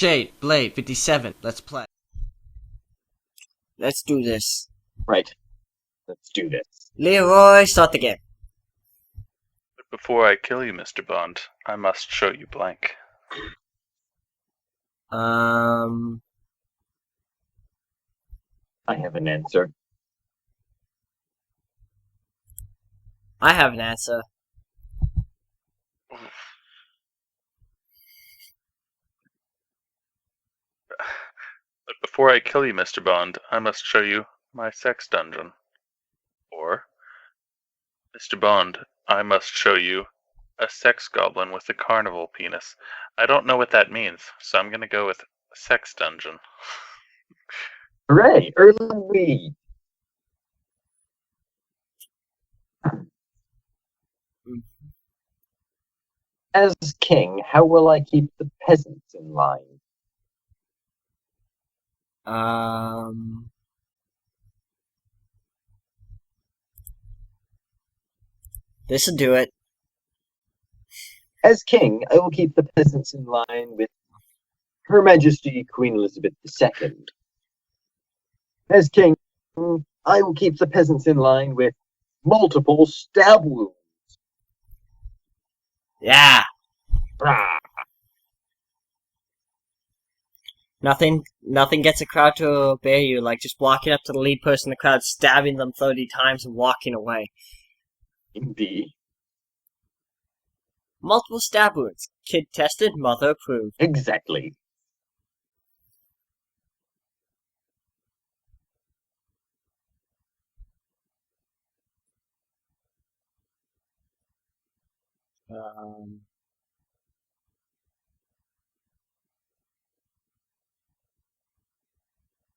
Shade, Blade, 57. Let's play. Let's do this. Right. Let's do this. Leroy, start the game. But before I kill you, Mr. Bond, I must show you blank. I have an answer. I have an answer. But before I kill you, Mr. Bond, I must show you my sex dungeon. Or, Mr. Bond, I must show you a sex goblin with a carnival penis. I don't know what that means, so I'm gonna go with sex dungeon. Hooray! Early weed! As king, how will I keep the peasants in line? This'll do it. As king, I will keep the peasants in line with Her Majesty Queen Elizabeth II. As king, I will keep the peasants in line with multiple stab wounds. Yeah. Rah. Nothing gets a crowd to obey you like just walking up to the lead person in the crowd, stabbing them 30 times and walking away. Indeed. Multiple stab wounds. Kid tested, mother approved. Exactly.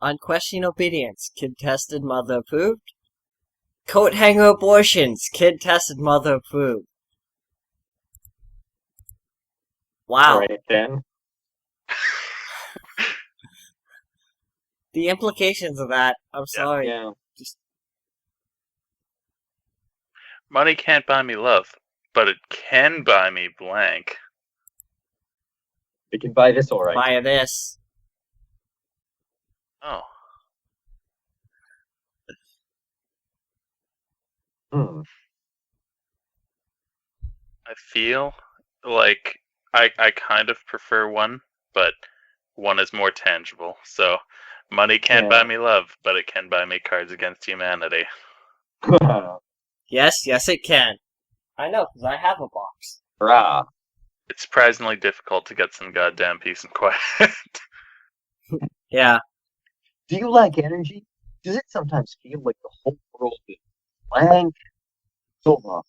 Unquestioning obedience. Kid tested, mother approved. Coat hanger abortions. Kid tested, mother approved. Wow. Alright then. The implications of that, I'm sorry. Yeah. Money can't buy me love, but it can buy me blank. We can buy this alright. Buy this. Oh. I feel like I kind of prefer one, but one is more tangible. So, money can't buy me love, but it can buy me Cards Against Humanity. Yes, it can. I know, because I have a box. Rah. It's surprisingly difficult to get some goddamn peace and quiet. Yeah. Do you lack energy? Does it sometimes feel like the whole world is blank? So long.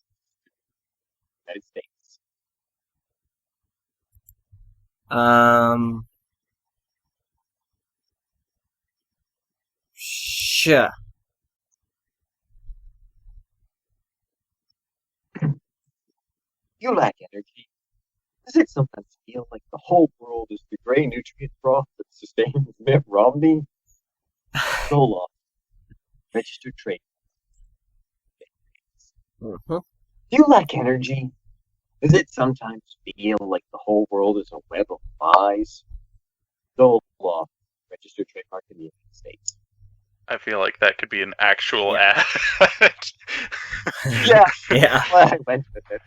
United States. Sure. You lack energy. Does it sometimes feel like the whole world is the gray nutrient broth that sustains Mitt Romney? So long. Registered trade. Mm-hmm. Do you lack energy? Does it sometimes feel like the whole world is a web of lies? So long. Registered trademark in the United States. I feel like that could be an actual ad. Yeah. Yeah. I went with it.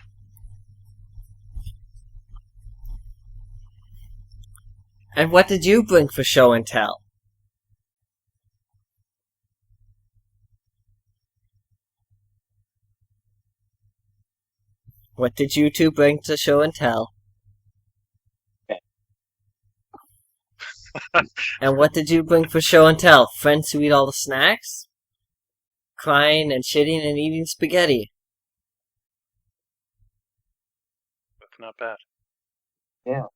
And what did you bring for show and tell? What did you two bring to show and tell? Okay. And what did you bring for show and tell? Friends who eat all the snacks? Crying and shitting and eating spaghetti? That's not bad. Yeah.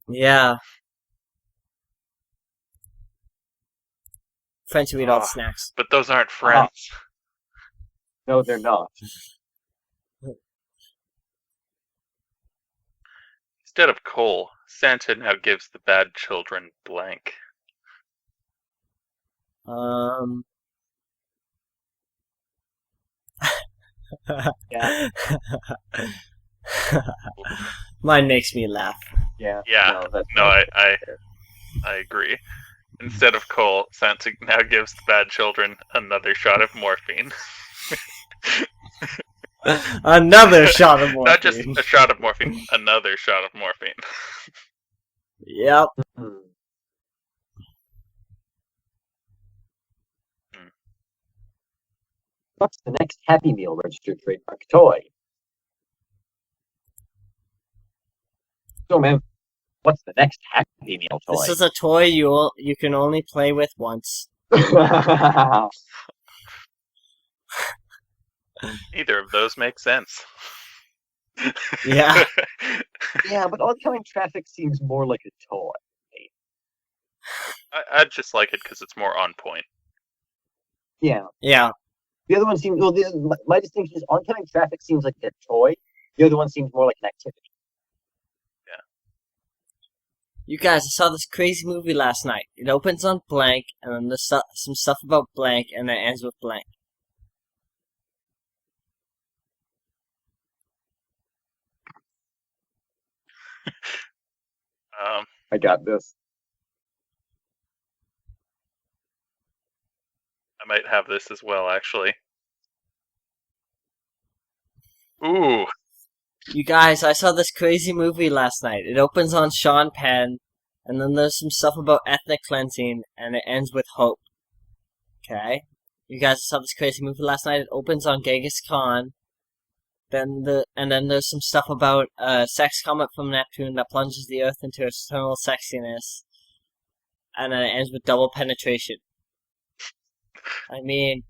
Yeah. Friends who eat all the snacks. But those aren't friends. No, they're not. Instead of coal, Santa now gives the bad children blank. Yeah. Mine makes me laugh. Yeah. Yeah. No, that's No, not I I agree. Instead of coal, Santa now gives the bad children another shot of morphine. Another shot of Not just morphine. a shot of morphine, another shot of morphine. Yep. What's the next Happy Meal registered trademark toy? So, man, what's the next Happy Meal toy? This is a toy you can only play with once. Neither of those make sense. Yeah. Yeah, but oncoming traffic seems more like a toy. I'd just like it because it's more on point. Yeah. Yeah. The other one seems, well, my distinction is oncoming traffic seems like a toy. The other one seems more like an activity. You guys, I saw this crazy movie last night. It opens on blank, and then there's some stuff about blank, and then it ends with blank. I got this. I might have this as well, actually. Ooh. You guys, I saw this crazy movie last night. It opens on Sean Penn, and then there's some stuff about ethnic cleansing, and it ends with hope. Okay? You guys, I saw this crazy movie last night. It opens on Genghis Khan. And then there's some stuff about a sex comet from Neptune that plunges the Earth into eternal sexiness. And then it ends with double penetration. I mean,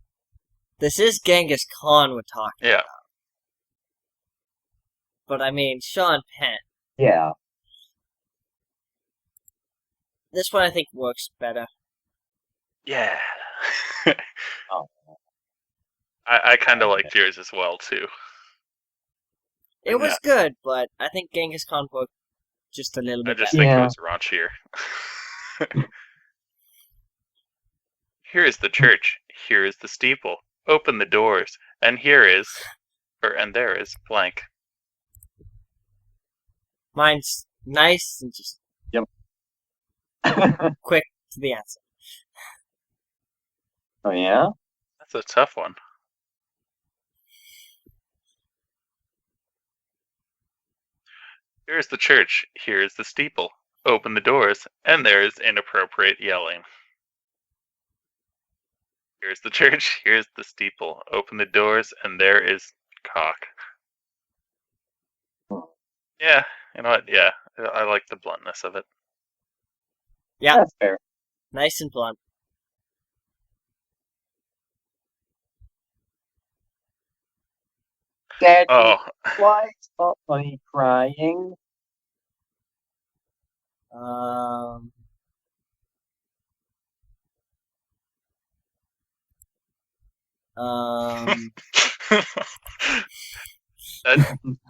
this is Genghis Khan we're talking Yeah. about. But I mean, Sean Penn. Yeah. This one I think works better. Yeah. Oh. I kind of liked yours as well, too. It was good, but I think Genghis Khan worked just a little I bit just better. think Yeah. it was raunchier. Here is the church. Here is the steeple. Open the doors. And here is... and there is blank. Mine's nice and just quick to the answer. Oh, yeah? That's a tough one. Here is the church. Here is the steeple. Open the doors. And there is inappropriate yelling. Here's the church. Here's the steeple. Open the doors. And there is cock. Yeah, you know what? Yeah, I like the bluntness of it. Yeah, That's fair. nice and blunt. Dad, Oh, why is Mommy crying? Um,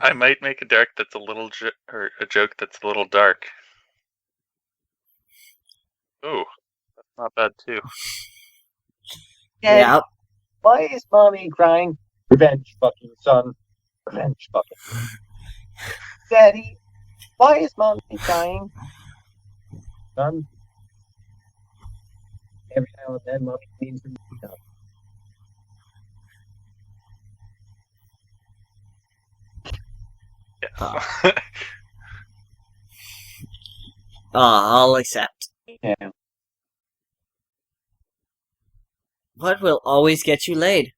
I might make a dark that's a little or a joke that's a little dark. Ooh, that's not bad too. Dad, yeah. why is Mommy crying? Revenge fucking, son. Revenge fucking. Daddy, why is Mommy crying? Son. Every now and then, Mommy needs to be done. Yeah. I'll accept. Yeah. What will always get you laid?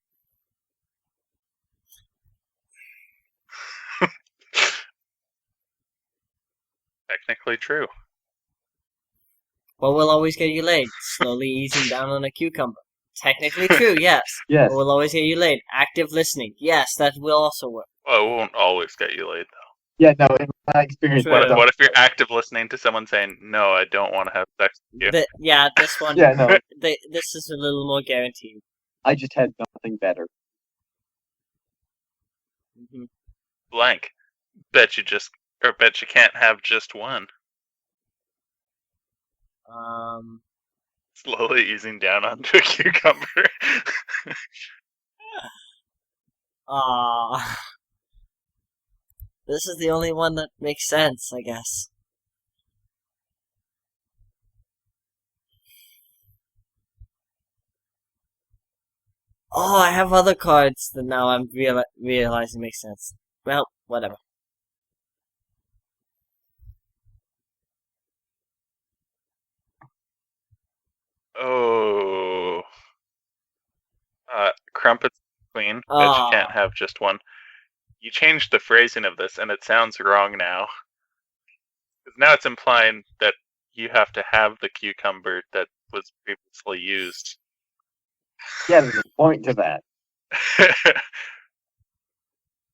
Technically true. What will always get you laid? Slowly easing down on a cucumber. Technically true, yes. Yes. What will always get you laid? Active listening. Yes, that will also work. Well, it won't always get you laid, though. Yeah, no, in my experience, True. What if you're active listening to someone saying, "No, I don't want to have sex with you"? Yeah, this one. Yeah, no, This is a little more guaranteed. I just had nothing better. Mm-hmm. Blank. Bet you can't have just one. Slowly easing down onto a cucumber. This is the only one that makes sense, I guess. Oh, I have other cards that now I'm realizing make sense. Well, whatever. Oh. Crumpets Queen. Bet you can't Ah, have just one. You changed the phrasing of this, and it sounds wrong now. 'Cause now it's implying that you have to have the cucumber that was previously used. Yeah, there's a point to that.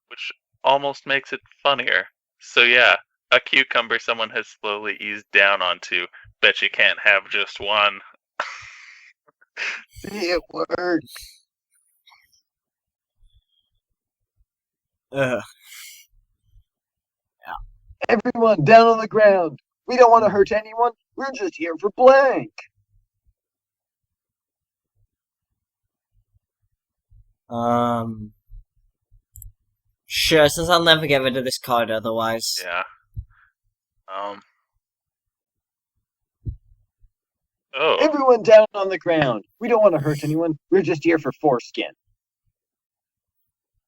Which almost makes it funnier. So yeah, a cucumber someone has slowly eased down onto. Bet you can't have just one. See, it works. ugh. Everyone down on the ground. We don't want to hurt anyone. We're just here for blank. Sure, since I'll never get rid of this card otherwise. Yeah. Oh. Everyone down on the ground. We don't want to hurt anyone. We're just here for foreskin.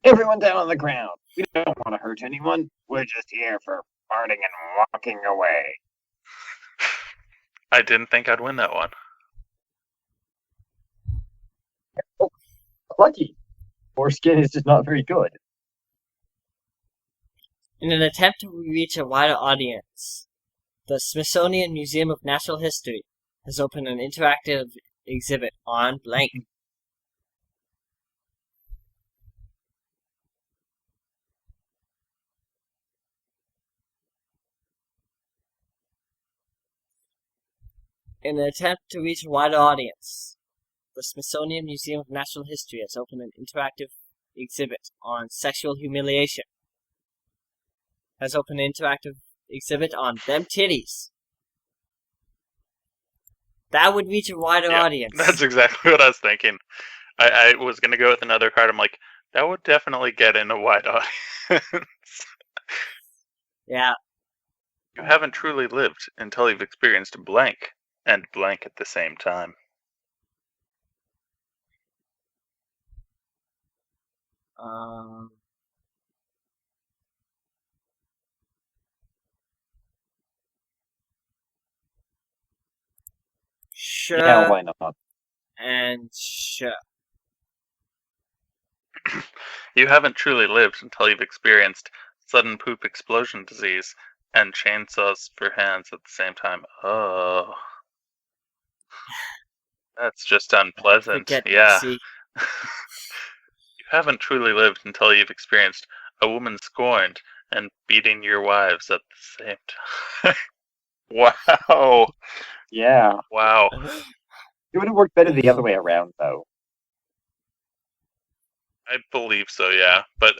Everyone down on the ground. We don't want to hurt anyone. We're just here for farting and walking away. I didn't think I'd win that one. Oh, lucky. Foreskin is just not very good. In an attempt to reach a wider audience, the Smithsonian Museum of Natural History has opened an interactive exhibit on blank. In an attempt to reach a wider audience, the Smithsonian Museum of Natural History has opened an interactive exhibit on sexual humiliation. Has opened an interactive exhibit on them titties. That would reach a wider audience. That's exactly what I was thinking. I was going to go with another card. I'm like, that would definitely get in a wide audience. Yeah. You haven't truly lived until you've experienced blank and blank at the same time. Sure. Yeah, why not? And sure. You haven't truly lived until you've experienced sudden poop explosion disease and chainsaws for hands at the same time. Oh. That's just unpleasant. Forget Yeah. see. You haven't truly lived until you've experienced a woman scorned and beating your wives at the same time. Wow. Yeah. Wow. It would have worked better the other way around, though. I believe so, yeah. But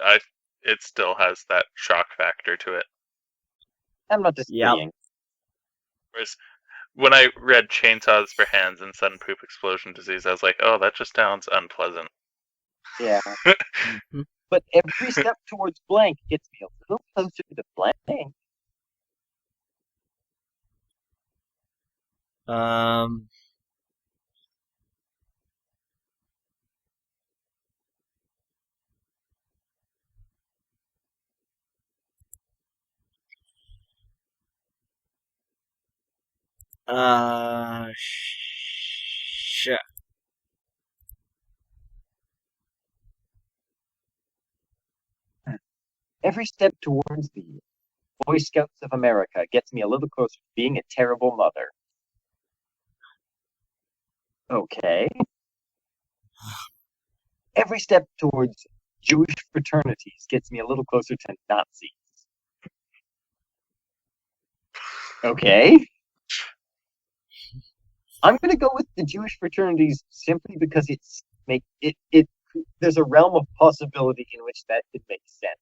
it still has that shock factor to it. I'm not disagreeing. Whereas when I read chainsaws for hands and sudden poop explosion disease, I was like, oh, that just sounds unpleasant. Yeah. But every step towards blank gets me a little closer to blank. Sure. Every step towards the Boy Scouts of America gets me a little closer to being a terrible mother. Okay. Every step towards Jewish fraternities gets me a little closer to Nazis. Okay. I'm gonna go with the Jewish fraternities simply because there's a realm of possibility in which that could make sense.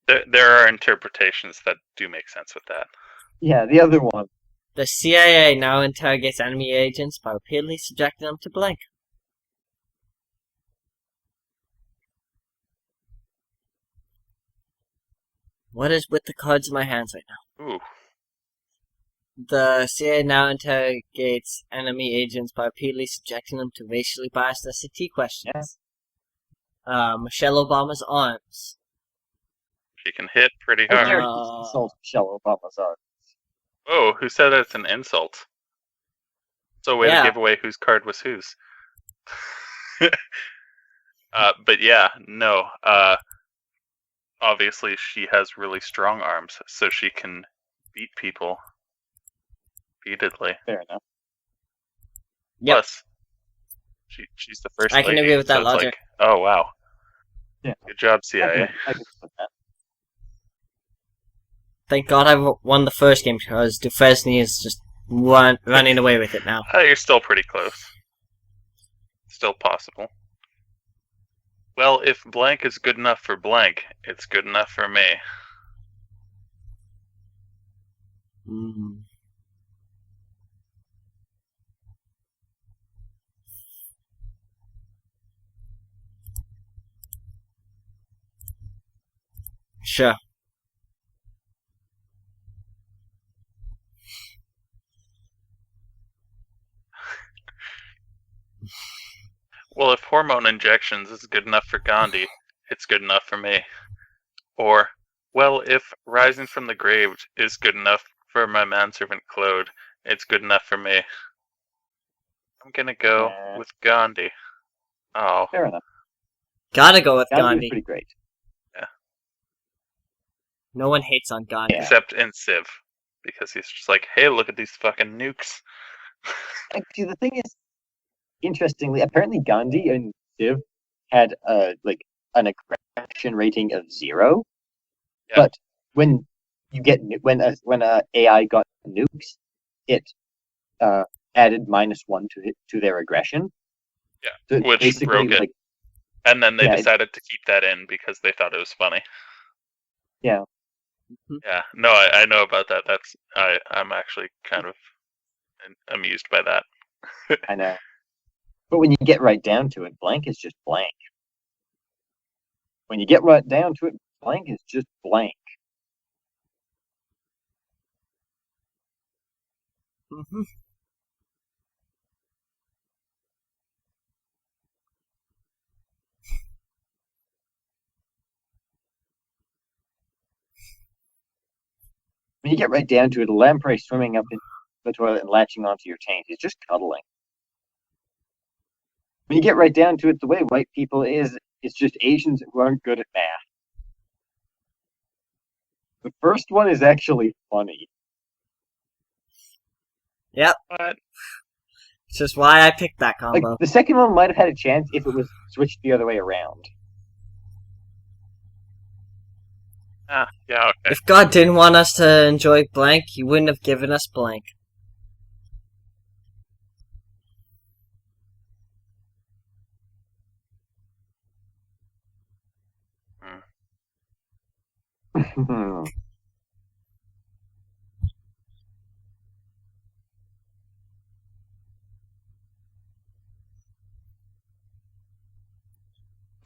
There are interpretations that do make sense with that. Yeah, the other one. The CIA now interrogates enemy agents by repeatedly subjecting them to blank. What is with the cards in my hands right now? Ooh. The CIA now interrogates enemy agents by repeatedly subjecting them to racially biased SAT questions. Michelle Obama's arms. She can hit pretty How hard. dare you insult Michelle Obama's art? Oh, who said that's an insult? It's a way to Yeah. give away whose card was whose. But yeah, no. Obviously, she has really strong arms, so she can beat people repeatedly. Fair enough. Yep. Plus, she's the first I can lady, agree with that so it's logic. like, oh wow. Yeah. Good job, I CIA. can put that. Thank God I won the first game because Dufrezne is just running away with it now. You're still pretty close. Still possible. Well, if blank is good enough for blank, it's good enough for me. Sure. Well, if hormone injections is good enough for Gandhi, it's good enough for me. Or, well, if rising from the grave is good enough for my manservant Claude, it's good enough for me. I'm gonna go with Gandhi. Oh. Fair enough. Gotta go with Gandhi was Gandhi. pretty great. No one hates on Gandhi. Yeah. Except in Civ. Because he's just like, hey, look at these fucking nukes. Actually, the thing is, interestingly, apparently Gandhi and Civ had an aggression rating of 0. Yeah. But when you get when a AI got nukes, it added -1 to their aggression. Yeah, So it's which basically broke it. like, And then they Yeah, decided to keep that in because they thought it was funny. yeah. Yeah, no, I know about that. I'm actually kind of amused by that. I know. But when you get right down to it, blank is just blank. When you get right down to it, blank is just blank. When you get right down to it, a lamprey swimming up in the toilet and latching onto your taint is just cuddling. When you get right down to it, the way white people is, it's just Asians who aren't good at math. The first one is actually funny. Yep. But It's just why I picked that Like, combo. the second one might have had a chance if it was switched the other way around. yeah, okay. If God didn't want us to enjoy blank, he wouldn't have given us blank.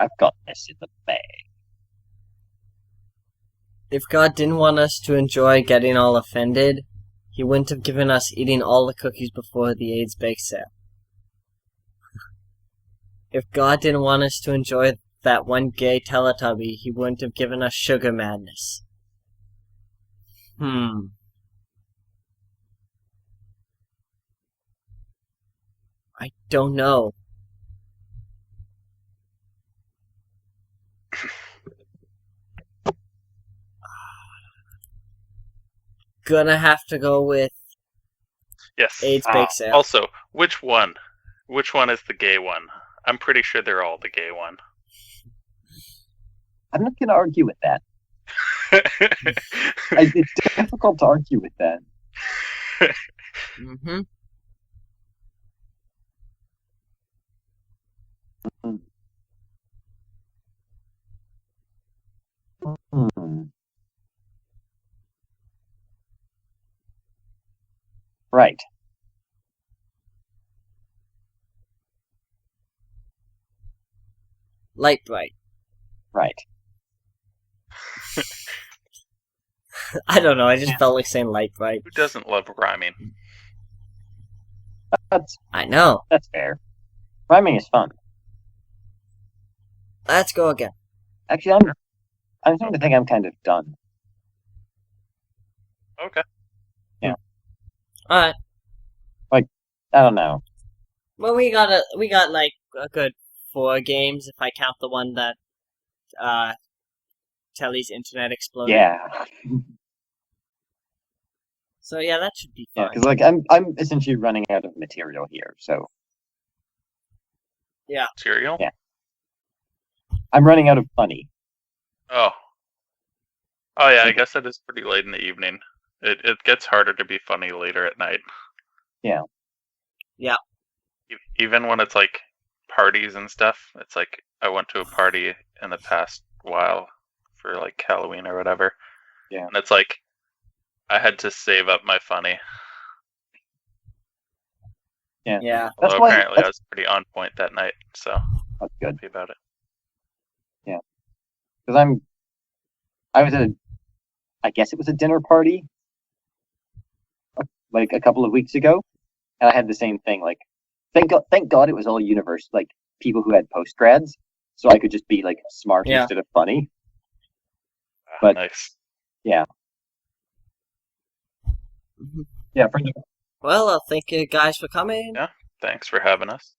I've got this in the bag. If God didn't want us to enjoy getting all offended, he wouldn't have given us eating all the cookies before the AIDS bake sale. If God didn't want us to enjoy that one gay Teletubby, he wouldn't have given us sugar madness. I don't know. Gonna have to go with Yes. AIDS bake sale. Also, which one? Which one is the gay one? I'm pretty sure they're all the gay one. I'm not going to argue with that. It's difficult to argue with that. Mm-hmm. Right. Light bright. Right. I don't know. I just felt like saying light bright. Who doesn't love rhyming? I know. That's fair. Rhyming is fun. Let's go again. Actually, I'm starting to think I'm kind of done. Okay. All right. I don't know. Well, we got like a good 4 games if I count the one that Telly's internet exploded. Yeah. So yeah, that should be Yeah, fine. because like I'm essentially running out of material here, so Cereal? Yeah. I'm running out of funny. Oh. Oh yeah, I guess it is pretty late in the evening. It gets harder to be funny later at night. Yeah. Yeah. Even when it's like parties and stuff. It's like I went to a party in the past while for like Halloween or whatever. Yeah. And it's like I had to save up my funny. Yeah. That's Although why apparently I was pretty on point that night, so that's good. happy about it. Because I was at I guess it was a dinner party like a couple of weeks ago, and I had the same thing. Like, thank God it was all like people who had post grads, so I could just be like smart Yeah. instead of funny. Ah, But- nice. Yeah, for the Well, thank you guys for coming. Yeah. Thanks for having us.